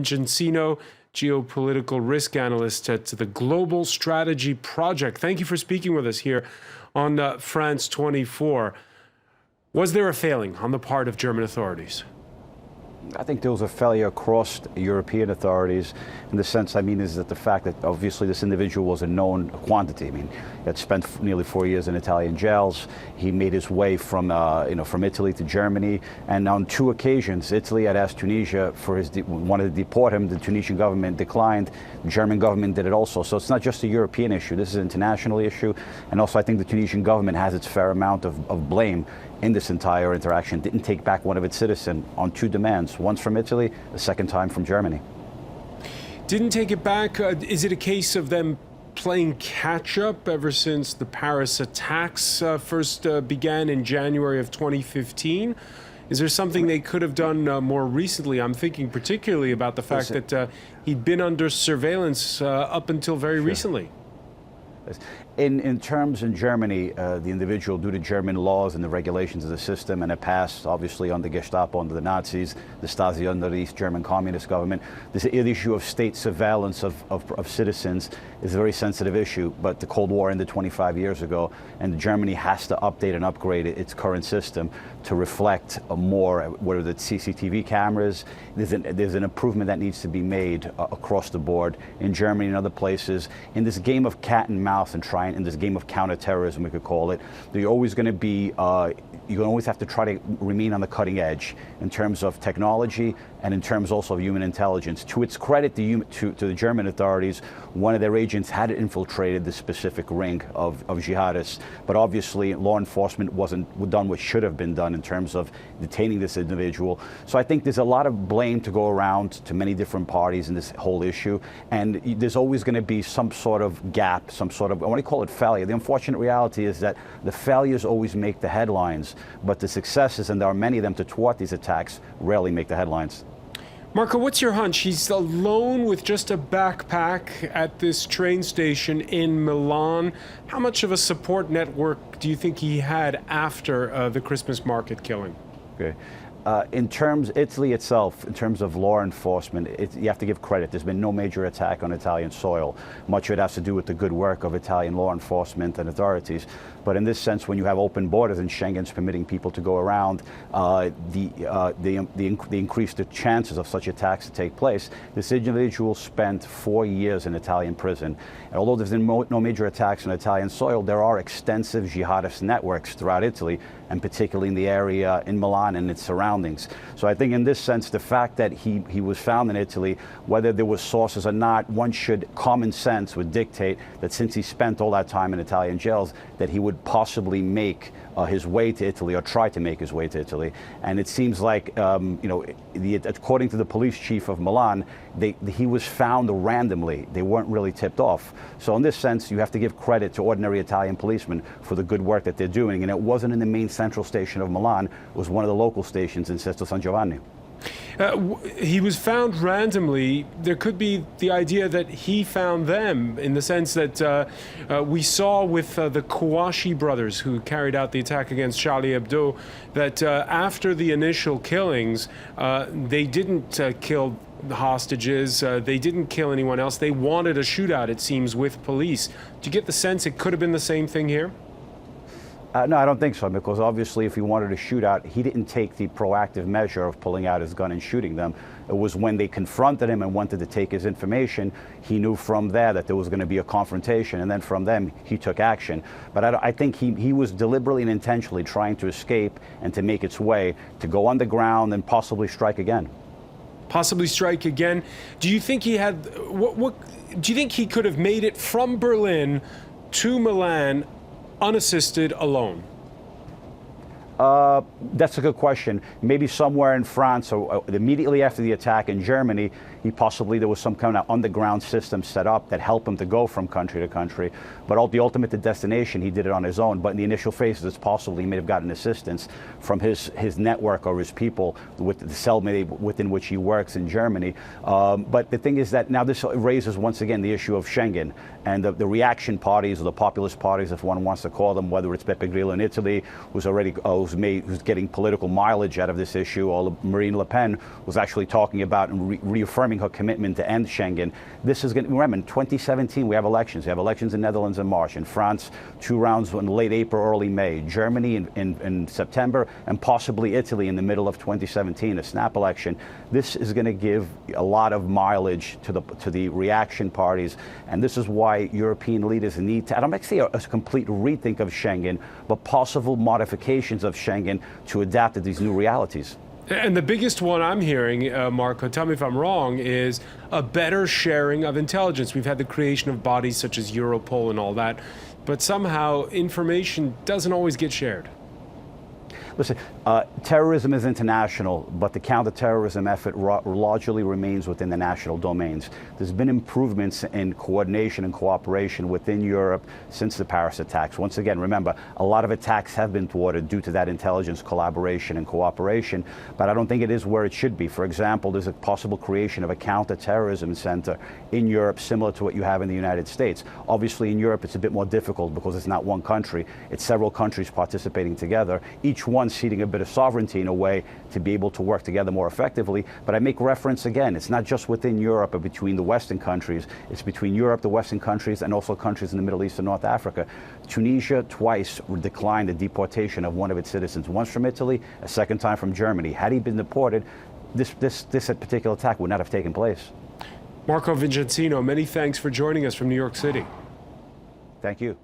Vicenzino, geopolitical risk analyst at the Global Strategy Project. Thank you for speaking with us here on France 24. Was there a failing on the part of German authorities? I think there was a failure across European authorities in the sense, is that the fact that obviously this individual was a known quantity. He had spent nearly 4 years in Italian jails. He made his way from Italy to Germany, and on 2 occasions, Italy had asked Tunisia wanted to deport him. The Tunisian government declined. The German government did it also. So it's not just a European issue. This is an international issue, and also I think the Tunisian government has its fair amount of blame in this entire interaction. Didn't take back one of its citizens on 2 demands, once from Italy, the second time from Germany. Didn't take it back. Is it a case of them playing catch-up ever since the Paris attacks first began in January of 2015? Is there something they could have done more recently? I'm thinking particularly about the fact that he'd been under surveillance up until very recently. In terms in Germany, the individual, due to German laws and the regulations of the system, and it passed obviously under Gestapo, under the Nazis, the Stasi under the East German Communist government, this issue of state surveillance of citizens is a very sensitive issue. But the Cold War ended 25 years ago, and Germany has to update and upgrade its current system to reflect more, whether it's CCTV cameras. There's an improvement that needs to be made across the board in Germany and other places. In this game of cat and mouse and in this game of counterterrorism, we could call it, you're always going to be, you always have to try to remain on the cutting edge in terms of technology and in terms also of human intelligence. To its credit to the German authorities, one of their agents had infiltrated the specific ring of jihadists, but obviously law enforcement wasn't done what should have been done in terms of detaining this individual. So I think there's a lot of blame to go around to many different parties in this whole issue, and there's always going to be some sort of gap, some sort of, I want to call it failure. The unfortunate reality is that the failures always make the headlines, but the successes, and there are many of them to thwart these attacks, rarely make the headlines. Marco, what's your hunch? He's alone with just a backpack at this train station in Milan. How much of a support network do you think he had after the Christmas market killing? Okay. In terms, Italy itself, in terms of law enforcement, you have to give credit. There's been no major attack on Italian soil. Much of it has to do with the good work of Italian law enforcement and authorities. But in this sense, when you have open borders and Schengen's permitting people to go around, they increase the chances of such attacks to take place. This individual spent 4 years in Italian prison. And although there's been no major attacks on Italian soil, there are extensive jihadist networks throughout Italy, and particularly in the area in Milan and its surroundings. So I think in this sense, the fact that he was found in Italy, whether there were sources or not, common sense would dictate that since he spent all that time in Italian jails, that he would possibly make his way to Italy, or try to make his way to Italy. And it seems like, according to the police chief of Milan, he was found randomly. They weren't really tipped off. So in this sense, you have to give credit to ordinary Italian policemen for the good work that they're doing. And it wasn't in the main central station of Milan. It was one of the local stations in Sesto San Giovanni. He was found randomly. There could be the idea that he found them, in the sense that we saw with the Kouachi brothers who carried out the attack against Charlie Hebdo, that after the initial killings, they didn't kill the hostages, they didn't kill anyone else. They wanted a shootout, it seems, with police. Do you get the sense it could have been the same thing here? No, I don't think so, because obviously if he wanted a shootout, he didn't take the proactive measure of pulling out his gun and shooting them. It was when they confronted him and wanted to take his information, he knew from there that there was going to be a confrontation, and then from them he took action. But I think he was deliberately and intentionally trying to escape and to make its way, to go underground and possibly strike again. Possibly strike again. Do you think he had, do you think he could have made it from Berlin to Milan unassisted, alone? That's a good question. Maybe somewhere in France, or immediately after the attack in Germany, there was some kind of underground system set up that helped him to go from country to country. But the ultimate destination, he did it on his own. But in the initial phases, it's possible he may have gotten assistance from his network or his people with the cell within which he works in Germany. But the thing is that now this raises once again the issue of Schengen and the reaction parties, or the populist parties, if one wants to call them, whether it's Beppe Grillo in Italy, who's who's getting political mileage out of this issue, or Marine Le Pen, was actually talking about and reaffirming her commitment to end Schengen. This is going to, remember, in 2017, we have elections. We have elections in Netherlands in March, in France, 2 rounds in late April, early May, Germany in September, and possibly Italy in the middle of 2017, a snap election. This is going to give a lot of mileage to the reaction parties, and this is why European leaders need to, I don't say a complete rethink of Schengen, but possible modifications of Schengen to adapt to these new realities. And the biggest one I'm hearing, Marco, tell me if I'm wrong, is a better sharing of intelligence. We've had the creation of bodies such as Europol and all that, but somehow information doesn't always get shared. Listen, terrorism is international, but the counterterrorism effort largely remains within the national domains. There's been improvements in coordination and cooperation within Europe since the Paris attacks. Once again, remember, a lot of attacks have been thwarted due to that intelligence collaboration and cooperation, but I don't think it is where it should be. For example, there's a possible creation of a counterterrorism center in Europe similar to what you have in the United States. Obviously, in Europe, it's a bit more difficult because it's not one country. It's several countries participating together, each one ceding a bit of sovereignty in a way to be able to work together more effectively. But I make reference again, it's not just within Europe or between the Western countries, it's between Europe, the Western countries, and also countries in the Middle East and North Africa. Tunisia twice declined the deportation of one of its citizens, once from Italy, a second time from Germany. Had he been deported, this particular attack would not have taken place. Marco Vicenzino, many thanks for joining us from New York City. Thank you.